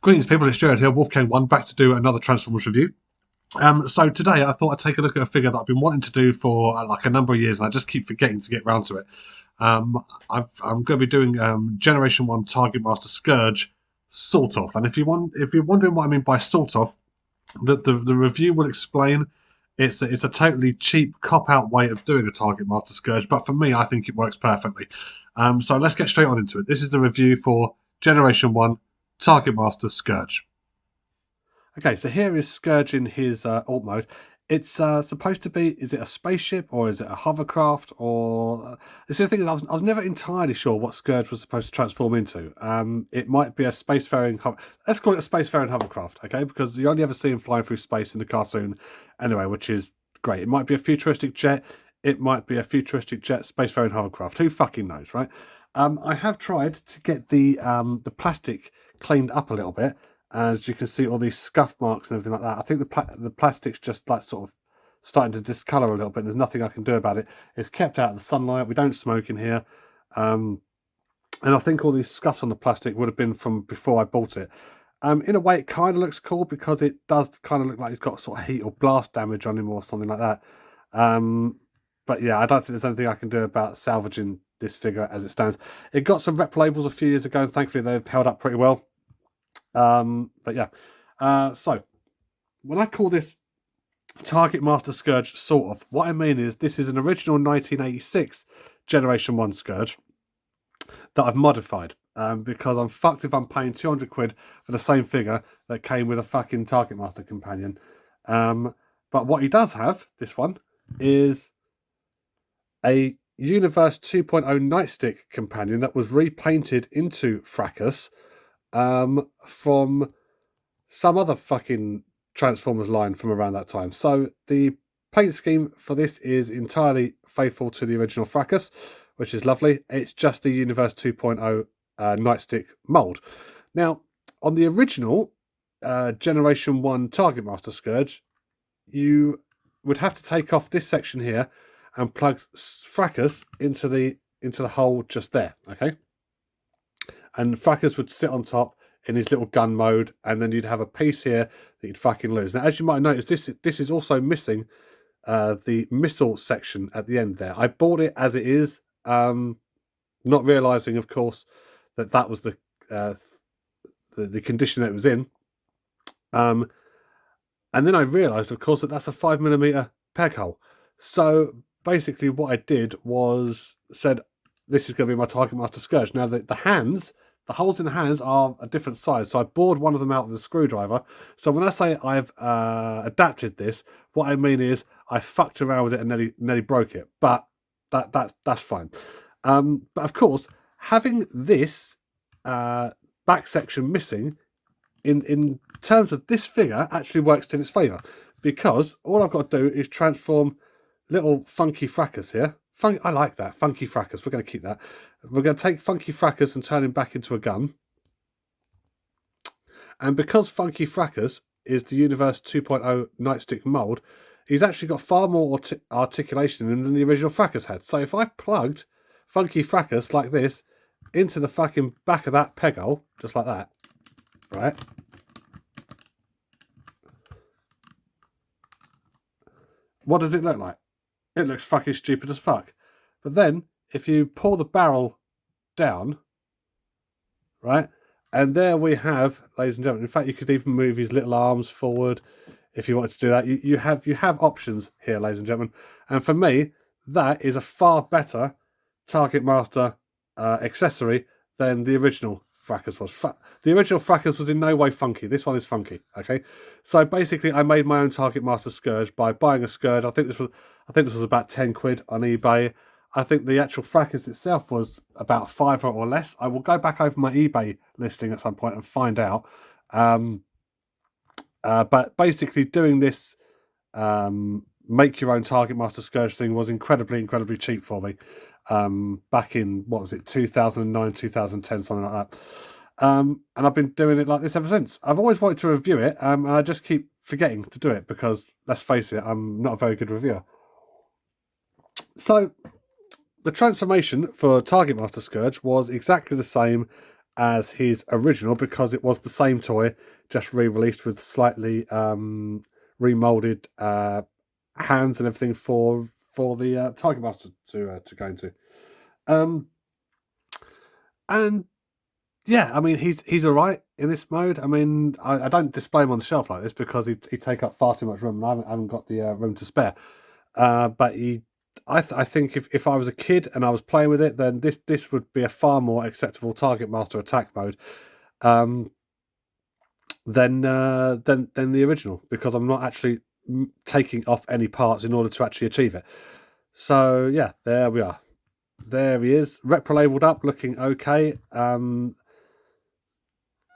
Greetings, people. It's Jared here, Wolfgang1, back to do another Transformers review. So today I thought I'd take a look at a figure that I've been wanting to do for like a number of years, and I just keep forgetting to get round to it. I'm going to be doing Generation 1 Targetmaster Scourge, sort of. And if you're wondering what I mean by sort of, the review will explain. It's a totally cheap cop-out way of doing a Targetmaster Scourge, but for me, I think it works perfectly. So let's get straight on into it. This is the review for Generation 1 Targetmaster Scourge. Okay, so here is Scourge in his alt mode. It's supposed to be, is it a spaceship or is it a hovercraft? Or the thing is, I was never entirely sure what Scourge was supposed to transform into. It might be a spacefaring, let's call it a spacefaring hovercraft, okay? Because you only ever see him flying through space in the cartoon anyway, which is great. It might be a futuristic jet. It might be a futuristic jet spacefaring hovercraft. Who fucking knows, right? I have tried to get the plastic cleaned up a little bit. As you can see, all these scuff marks and everything like that. I think the plastic's just like sort of starting to discolour a little bit. And there's nothing I can do about it. It's kept out of the sunlight. We don't smoke in here. And I think all these scuffs on the plastic would have been from before I bought it. In a way, it kind of looks cool because it does kind of look like it's got sort of heat or blast damage on him or something like that. But yeah, I don't think there's anything I can do about salvaging this figure as it stands. It got some rep labels a few years ago, and thankfully they've held up pretty well. But yeah, so when I call this Targetmaster Scourge, sort of, what I mean is this is an original 1986 Generation 1 Scourge that I've modified, because I'm fucked if I'm paying 200 quid for the same figure that came with a fucking Targetmaster companion. But what he does have, this one, is a Universe 2.0 Nightstick companion that was repainted into Fracas, from some other fucking Transformers line from around that time. So the paint scheme for this is entirely faithful to the original Fracas, which is lovely. It's just the Universe 2.0 Nightstick mold. Now, on the original Generation 1 Targetmaster Scourge, you would have to take off this section here and plug Fracas into the hole just there, okay? And Fracas would sit on top in his little gun mode, and then you'd have a piece here that you'd fucking lose. Now, as you might notice, this is also missing the missile section at the end there. I bought it as it is, not realising, of course, that was the condition that it was in. And then I realised, of course, that that's a 5mm peg hole. So basically what I did was said, this is going to be my Targetmaster Scourge. Now, the hands, the holes in the hands are a different size. So I bored one of them out with a screwdriver. So when I say I've adapted this, what I mean is I fucked around with it and nearly broke it. But that's fine. But of course, having this back section missing in terms of this figure actually works in its favour. Because all I've got to do is transform little Funky Fracas here. I like that. Funky Fracas. We're going to keep that. We're going to take Funky Fracas and turn him back into a gun. And because Funky Fracas is the Universe 2.0 Nightstick mold, he's actually got far more articulation in him than the original Fracas had. So if I plugged Funky Fracas like this into the fucking back of that peg hole, just like that, right? What does it look like? It looks fucking stupid as fuck. But then, if you pull the barrel down, right, and there we have, ladies and gentlemen, in fact, you could even move his little arms forward if you wanted to do that. You have options here, ladies and gentlemen. And for me, that is a far better Targetmaster accessory than the original Fracas was. The original Fracas was in no way funky. This one is funky, okay? So basically, I made my own Targetmaster Scourge by buying a Scourge. I think this was about 10 quid on eBay. I think the actual Fracas itself was about £5 or less. I will go back over my eBay listing at some point and find out. But basically, doing this make your own Targetmaster Scourge thing was incredibly, incredibly cheap for me. Back in, what was it, 2009, 2010, something like that. And I've been doing it like this ever since. I've always wanted to review it, and I just keep forgetting to do it because, let's face it, I'm not a very good reviewer. So, the transformation for Targetmaster Scourge was exactly the same as his original because it was the same toy, just re-released with slightly remolded hands and everything for the Targetmaster to go into. And yeah, I mean he's all right in this mode. I mean I don't display him on the shelf like this because he'd take up far too much room, and I haven't got the room to spare. But I think if I was a kid and I was playing with it, then this would be a far more acceptable Targetmaster attack mode than the original, because I'm not actually taking off any parts in order to actually achieve it. So yeah, there we are. There he is, repro labeled up, looking okay.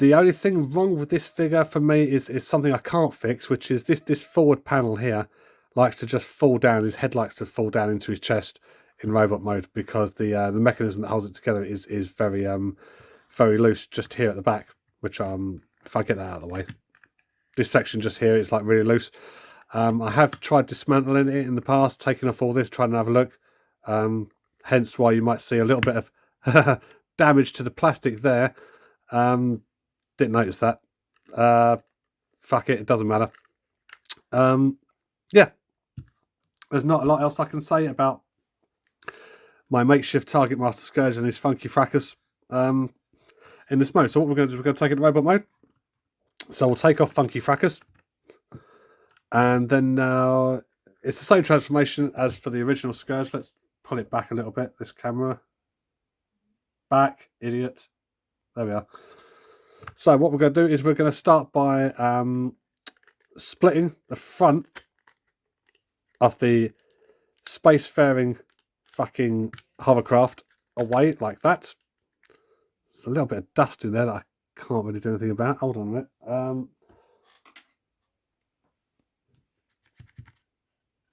The only thing wrong with this figure for me is something I can't fix, which is this forward panel here likes to just fall down. His head likes to fall down into his chest in robot mode because the mechanism that holds it together is very very loose just here at the back. Which if I get that out of the way, this section just here is like really loose. I have tried dismantling it in the past, taking off all this, trying to have a look. Hence why you might see a little bit of damage to the plastic there. Didn't notice that. Fuck it, it doesn't matter. Yeah, there's not a lot else I can say about my makeshift Targetmaster Scourge and his funky fracas in this mode. So what we're going to do is we're going to take it to robot mode. So we'll take off funky fracas, and then it's the same transformation as for the original Scourge. Let's pull it back a little bit. This camera back, idiot. There we are. So what we're going to do is we're going to start by splitting the front of the spacefaring fucking hovercraft away like that. There's a little bit of dust in there that I can't really do anything about. Hold on a minute.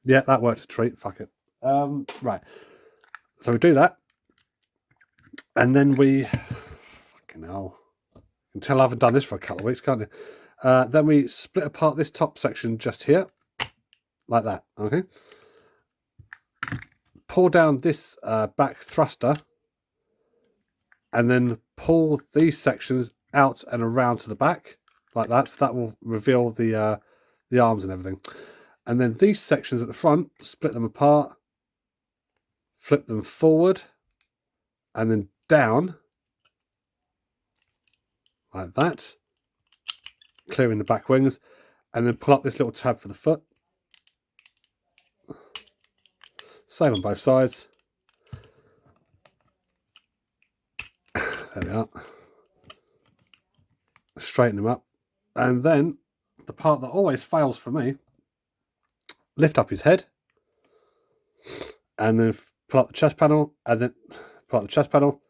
Yeah, that worked a treat. Fuck it. Right. So we do that. And then we... Fucking hell. You can tell I haven't done this for a couple of weeks, can't you? Then we split apart this top section just here. Like that. Okay. Pull down this back thruster. And then pull these sections out and around to the back. Like that. So that will reveal the arms and everything. And then these sections at the front, split them apart, flip them forward, and then down, like that, clearing the back wings, and then pull up this little tab for the foot. Same on both sides. There we are. Straighten them up. And then, the part that always fails for me, lift up his head, and then pull up the chest panel, and then pull up the chest panel,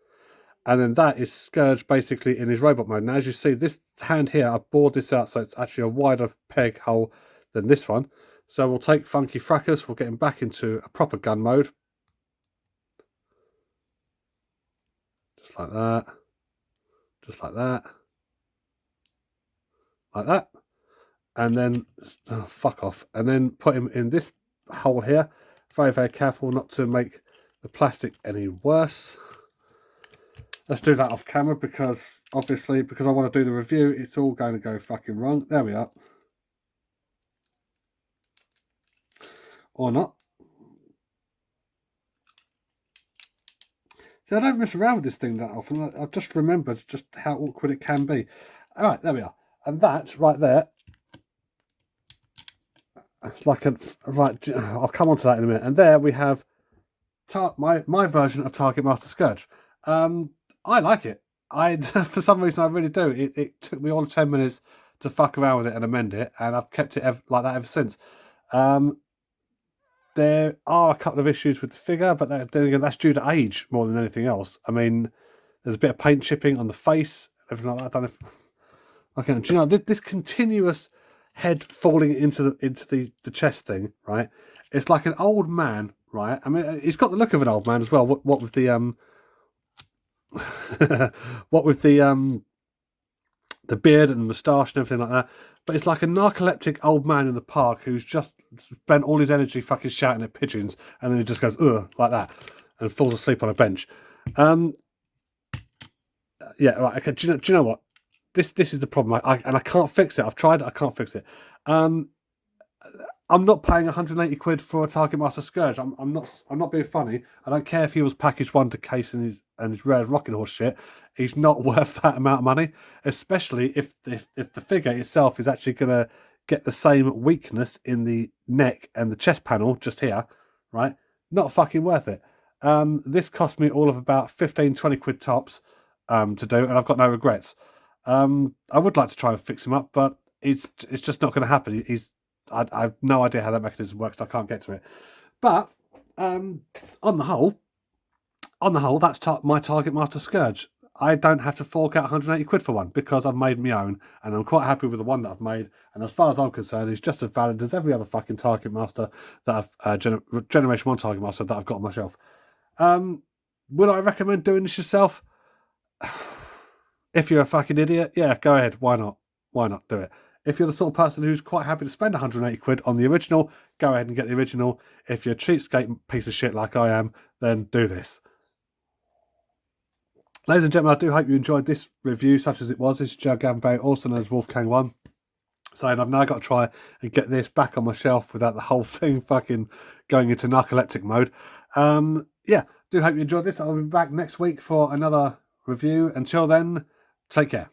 and then that is Scourge basically in his robot mode. Now, as you see, this hand here, I've bored this out so it's actually a wider peg hole than this one. So we'll take Funky Fracas, we'll get him back into a proper gun mode. Just like that. Just like that. Like that. And then, fuck off. And then put him in this hole here. Very, very careful not to make the plastic any worse. Let's do that off camera because, obviously, because I want to do the review, it's all going to go fucking wrong. There we are. Or not. See, I don't mess around with this thing that often. I've just remembered just how awkward it can be. All right, there we are. And that right there, it's like a, right, I'll come on to that in a minute. And there we have my version of Targetmaster Scourge. I like it. For some reason I really do. It took me all 10 minutes to fuck around with it and amend it, and I've kept it like that ever since. There are a couple of issues with the figure, but then again, that's due to age more than anything else. I mean, there's a bit of paint chipping on the face, everything like that. I don't know if... Okay, do you know, this continuous head falling into the chest thing, right? It's like an old man, right? I mean, he's got the look of an old man as well. What with the what with the beard and the moustache and everything like that. But it's like a narcoleptic old man in the park who's just spent all his energy fucking shouting at pigeons, and then he just goes ugh like that and falls asleep on a bench. Yeah, right. Okay. Do you know what? This is the problem. And I can't fix it. I've tried it. I can't fix it. I'm not paying 180 quid for a Targetmaster Scourge. I'm not being funny. I don't care if he was package one to case and his rare rocking horse shit. He's not worth that amount of money, especially if the figure itself is actually going to get the same weakness in the neck and the chest panel just here, right? Not fucking worth it. This cost me all of about 15, 20 quid tops to do, and I've got no regrets. I would like to try and fix him up, but it's just not going to happen. I have no idea how that mechanism works. I can't get to it. But on the whole, that's my Targetmaster Scourge. I don't have to fork out 180 quid for one because I've made my own, and I'm quite happy with the one that I've made. And as far as I'm concerned, it's just as valid as every other fucking Targetmaster that I've Generation 1 Targetmaster that I've got on my shelf. Would I recommend doing this yourself? If you're a fucking idiot, yeah, go ahead. Why not? Why not do it? If you're the sort of person who's quite happy to spend 180 quid on the original, go ahead and get the original. If you're a cheapskate piece of shit like I am, then do this. Ladies and gentlemen, I do hope you enjoyed this review, such as it was. This is Joe Gavin, also known as Wolfgang 1, saying I've now got to try and get this back on my shelf without the whole thing fucking going into narcoleptic mode. Yeah, do hope you enjoyed this. I'll be back next week for another review. Until then, take care.